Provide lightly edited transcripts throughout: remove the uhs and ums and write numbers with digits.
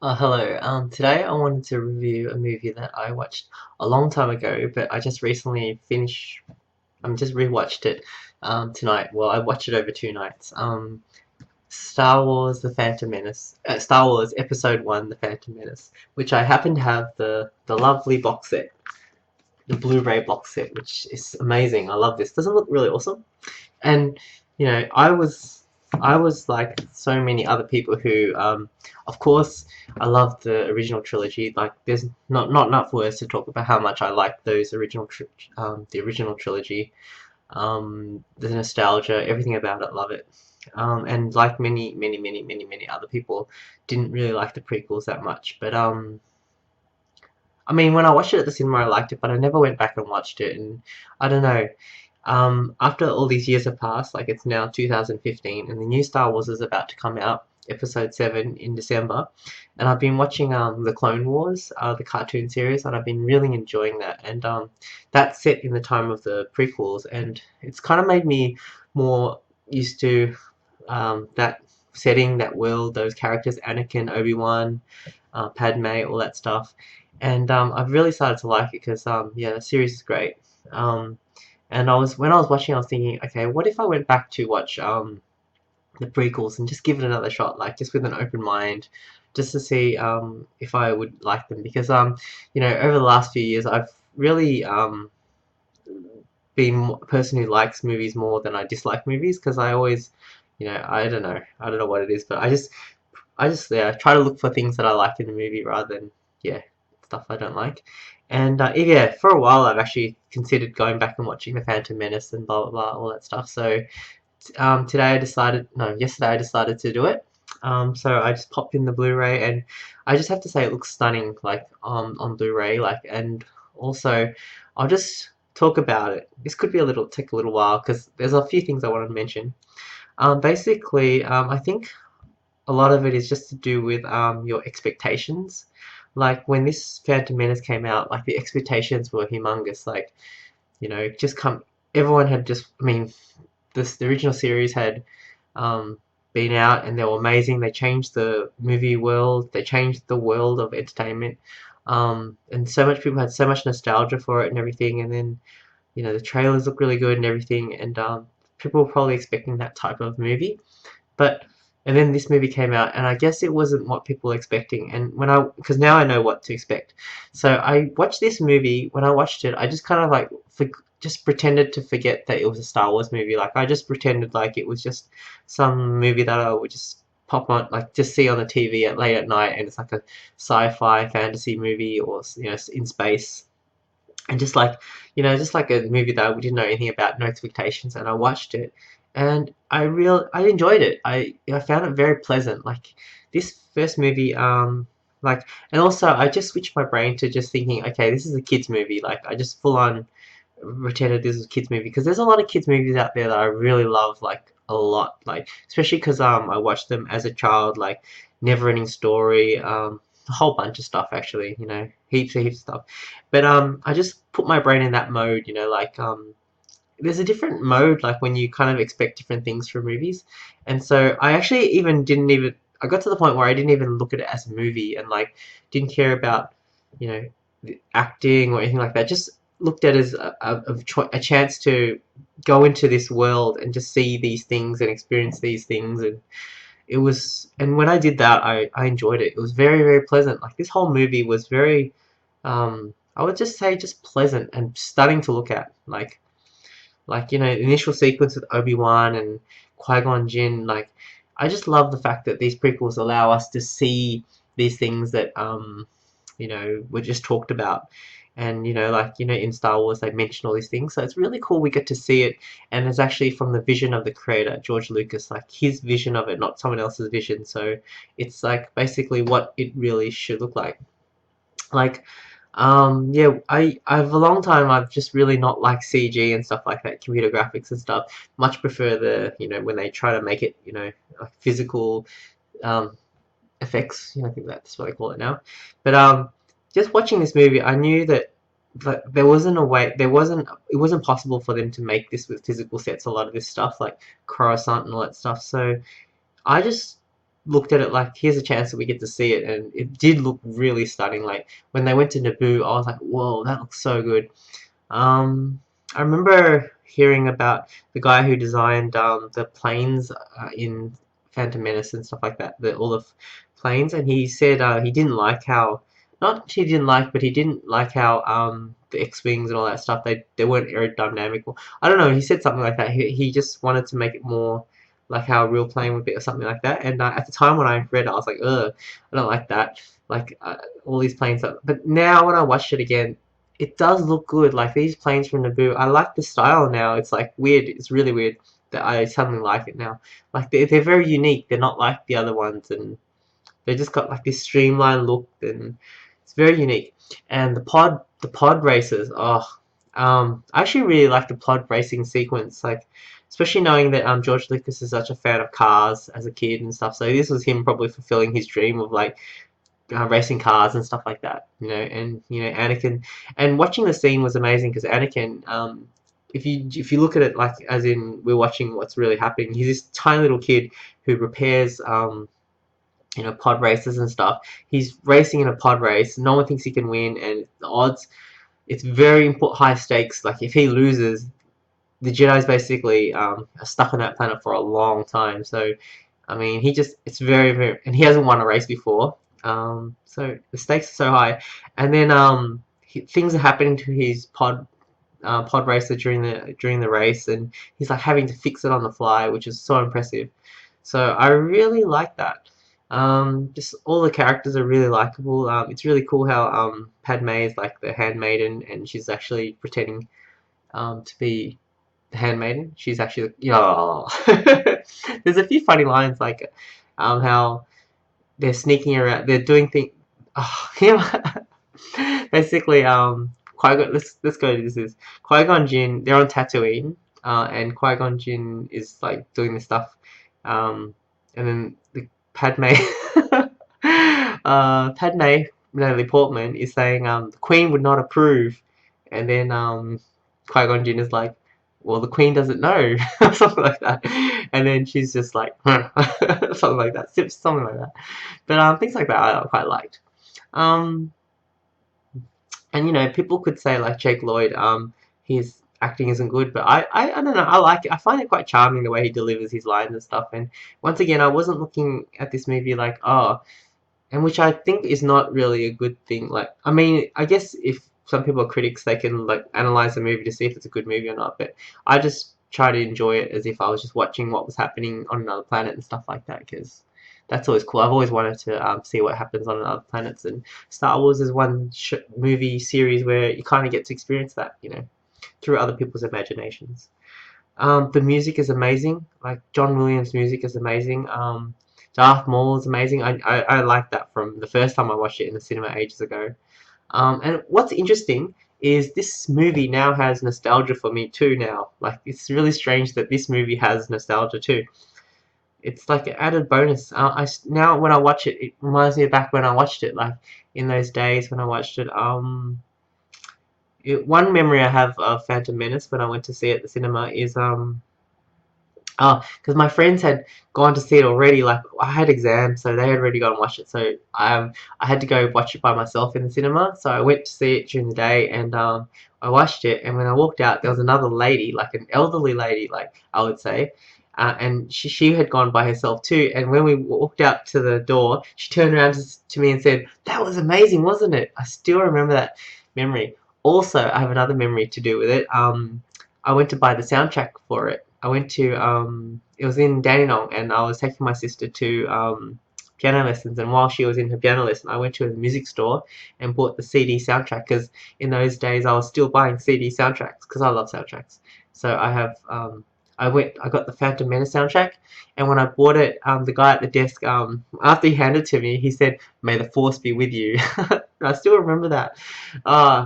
Hello. Today I wanted to review a movie that I watched a long time ago, but I just recently finished. Just rewatched it tonight. Well, I watched it over 2 nights. Star Wars: The Phantom Menace. Star Wars Episode One: The Phantom Menace, which I happen to have the lovely box set, the Blu-ray box set, which is amazing. I love this. Doesn't it look really awesome? And I was like so many other people who, of course, I love the original trilogy. Like, there's not enough words to talk about how much I like those the original trilogy. The nostalgia, everything about it, love it. And like many other people, didn't really like the prequels that much. But I mean, when I watched it at the cinema, I liked it, but I never went back and watched it. And I don't know. After all these years have passed, like it's now 2015, and the new Star Wars is about to come out, Episode 7 in December, and I've been watching the Clone Wars, the cartoon series, and I've been really enjoying that. And that's set in the time of the prequels, and it's kind of made me more used to that setting, that world, those characters, Anakin, Obi-Wan, Padme, all that stuff. And I've really started to like it because yeah, the series is great. Um, and when I was watching, I was thinking, okay, what if I went back to watch the prequels and just give it another shot, like just with an open mind, just to see if I would like them. Because over the last few years, I've really been a person who likes movies more than I dislike movies, because I always, I don't know what it is, but I just yeah, try to look for things that I like in the movie rather than, yeah, stuff I don't like. And yeah, for a while I've actually considered going back and watching The Phantom Menace and blah blah blah, all that stuff. So yesterday I decided to do it. So I just popped in the Blu-ray, and I just have to say it looks stunning, like on Blu-ray, like. And also I'll just talk about it. This could be take a little while because there's a few things I want to mention. Basically, I think a lot of it is just to do with your expectations. Like when this Phantom Menace came out, like the expectations were humongous. Like, just come. Everyone had just. I mean, the original series had um, been out and they were amazing. They changed the movie world. They changed the world of entertainment. And so much people had so much nostalgia for it and everything. And then the trailers look really good and everything. And people were probably expecting that type of movie. But and then this movie came out, and I guess it wasn't what people were expecting. And because now I know what to expect, so I watched this movie. When I watched it, I just kind of like just pretended to forget that it was a Star Wars movie. Like I just pretended like it was just some movie that I would just pop on, like just see on the TV at late at night, and it's like a sci-fi fantasy movie, or in space. And just like a movie that I didn't know anything about, no expectations, and I watched it, and I enjoyed it. I found it very pleasant. Like this first movie, and also I just switched my brain to just thinking, okay, this is a kids movie. Like I just full on pretended this was a kids movie, because there's a lot of kids movies out there that I really love, like a lot, like especially because I watched them as a child, like Never Ending Story, a whole bunch of stuff actually, heaps of stuff. But I just put my brain in that mode, like there's a different mode, like when you kind of expect different things from movies. And so I actually even didn't even I got to the point where I didn't even look at it as a movie, and like didn't care about you know the acting or anything like that. Just looked at it as a chance to go into this world and just see these things and experience these things. And when I did that, I enjoyed it. It was very, very pleasant. Like this whole movie was very, I would just say, just pleasant and stunning to look at. Like the initial sequence with Obi-Wan and Qui-Gon Jinn. Like I just love the fact that these prequels allow us to see these things that were just talked about. And in Star Wars they mention all these things, so it's really cool we get to see it. And it's actually from the vision of the creator George Lucas, like his vision of it, not someone else's vision. So it's like basically what it really should look like. Like yeah, I've a long time I've just really not liked CG and stuff like that, computer graphics and stuff. Much prefer the when they try to make it like physical um effects. I think that's what I call it now. But just watching this movie, I knew that there wasn't a way, it wasn't possible for them to make this with physical sets. A lot of this stuff, like Coruscant and all that stuff. So I just looked at it like, here's a chance that we get to see it, and it did look really stunning. Like when they went to Naboo, I was like, whoa, that looks so good. Um, I remember hearing about the guy who designed the planes in Phantom Menace and stuff like that, all the planes, and he said he didn't like how, not he didn't like, but he didn't like how the X-wings and all that stuff, they weren't aerodynamic. Or, I don't know. He said something like that. He just wanted to make it more like how a real plane would be or something like that. And at the time when I read it, I was like, ugh, I don't like that. Like all these planes. But now when I watched it again, it does look good. Like these planes from Naboo, I like the style now. It's like weird. It's really weird that I suddenly like it now. Like they're very unique. They're not like the other ones, and they just got like this streamlined look, and it's very unique. And the pod races. Oh, I actually really like the pod racing sequence. Like, especially knowing that George Lucas is such a fan of cars as a kid and stuff. So this was him probably fulfilling his dream of like racing cars and stuff like that, and Anakin, and watching the scene was amazing because Anakin, if you look at it like as in we're watching what's really happening, he's this tiny little kid who repairs pod races and stuff. He's racing in a pod race. No one thinks he can win, and the odds, it's very important, high stakes. Like if he loses, the Jedi's basically are stuck on that planet for a long time. So I mean, it's very, very, and he hasn't won a race before. So the stakes are so high. And then things are happening to his pod racer during the race, and he's like having to fix it on the fly, which is so impressive. So I really like that. Just all the characters are really likable. It's really cool how Padme is like the handmaiden, and she's actually pretending to be the handmaiden. She's actually, there's a few funny lines like how they're sneaking around, they're doing things. Oh, basically, Qui-Gon. Let's go to this. Is Qui-Gon Jinn? They're on Tatooine, and Qui-Gon Jinn is like doing this stuff, and then the Padme, Padme Natalie Portman is saying the Queen would not approve, and then Qui-Gon Jinn is like, well, the Queen doesn't know, something like that, and then she's just like, something like that, something like that. But things like that I quite liked. Um, and people could say like Jake Lloyd, his acting isn't good, but I don't know, I like it. I find it quite charming the way he delivers his lines and stuff. And once again, I wasn't looking at this movie like, oh, and which I think is not really a good thing. Like, I mean, I guess if some people are critics, they can like analyze the movie to see if it's a good movie or not. But I just try to enjoy it as if I was just watching what was happening on another planet and stuff like that, because that's always cool. I've always wanted to see what happens on other planets, and Star Wars is one movie series where you kind of get to experience that, through other people's imaginations. The music is amazing. Like John Williams' music is amazing. Darth Maul is amazing. I like that from the first time I watched it in the cinema ages ago. And what's interesting is this movie now has nostalgia for me too now. Like, it's really strange that this movie has nostalgia too. It's like an added bonus. Now when I watch it, it reminds me of back when I watched it, like in those days when I watched it. One memory I have of Phantom Menace when I went to see it at the cinema is because my friends had gone to see it already. Like I had exams, so they had already gone and watched it. So I had to go watch it by myself in the cinema. So I went to see it during the day, and I watched it. And when I walked out, there was another lady, like an elderly lady, like I would say, and she had gone by herself too. And when we walked out to the door, she turned around to me and said, "That was amazing, wasn't it?" I still remember that memory. Also, I have another memory to do with it. I went to buy the soundtrack for it. I went to it was in Dandenong, and I was taking my sister to piano lessons. And while she was in her piano lesson, I went to a music store and bought the CD soundtrack, because in those days I was still buying CD soundtracks because I love soundtracks. So I got the Phantom Menace soundtrack, and when I bought it, the guy at the desk, after he handed it to me, he said, "May the force be with you." I still remember that.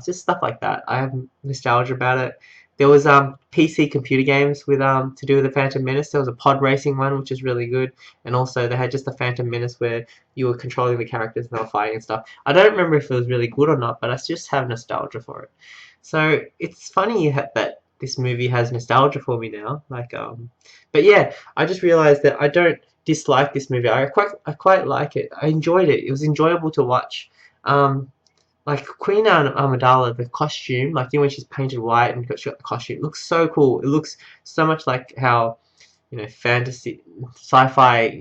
Just stuff like that. I have nostalgia about it. There was PC computer games with to do with the Phantom Menace. There was a pod racing one, which is really good, and also they had just the Phantom Menace where you were controlling the characters and they were fighting and stuff. I don't remember if it was really good or not, but I just have nostalgia for it. So it's funny that this movie has nostalgia for me now. Like, but yeah, I just realized that I don't dislike this movie. I quite like it. I enjoyed it. It was enjoyable to watch. Like Queen Amidala, the costume, like when she's painted white and she got the costume, it looks so cool. It looks so much like how fantasy, sci-fi,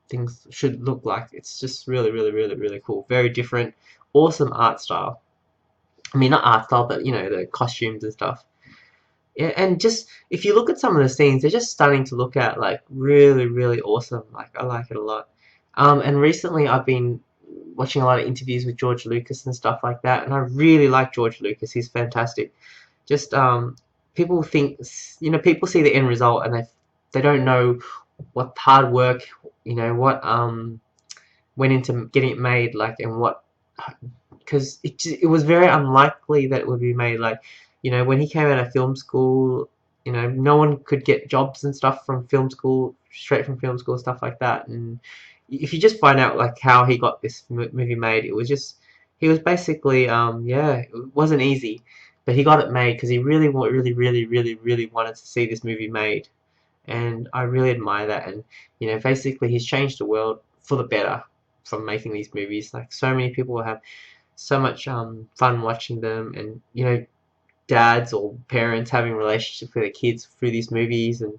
things should look like. It's just really, really, really, really cool. Very different, awesome art style. I mean, not art style, but the costumes and stuff. Yeah, and just if you look at some of the scenes, they're just stunning to look at. Like really, really awesome. Like I like it a lot. And recently I've been watching a lot of interviews with George Lucas and stuff like that, and I really like George Lucas. He's fantastic. Just people think, people see the end result and they don't know what hard work, what went into getting it made, like, and what, because it was very unlikely that it would be made. Like, when he came out of film school, no one could get jobs and stuff from film school, straight from film school, stuff like that. And if you just find out like how he got this movie made, it was just, he was basically, yeah, it wasn't easy, but he got it made because he really, really, really, really, really wanted to see this movie made, and I really admire that. And basically, he's changed the world for the better from making these movies. Like, so many people have so much fun watching them, and dads or parents having relationships with their kids through these movies. And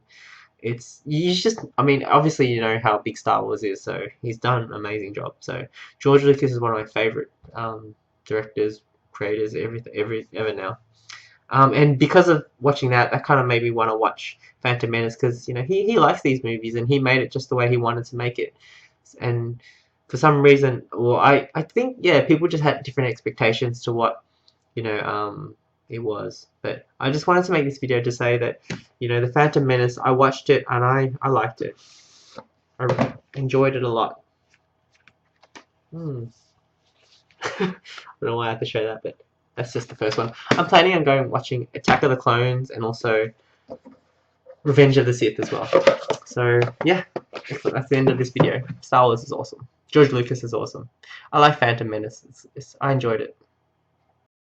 you just, I mean, obviously how big Star Wars is, so he's done an amazing job. So George Lucas is one of my favorite directors, creators, ever now. And because of watching that kind of made me want to watch Phantom Menace, because he likes these movies and he made it just the way he wanted to make it. And for some reason, well, I think, yeah, people just had different expectations to what it was. But I just wanted to make this video to say that the Phantom Menace, I watched it and I liked it. I enjoyed it a lot. I don't know why I have to show that, but that's just the first one. I'm planning on going watching Attack of the Clones and also Revenge of the Sith as well. So yeah, that's the end of this video. Star Wars is awesome. George Lucas is awesome. I like Phantom Menace. I enjoyed it.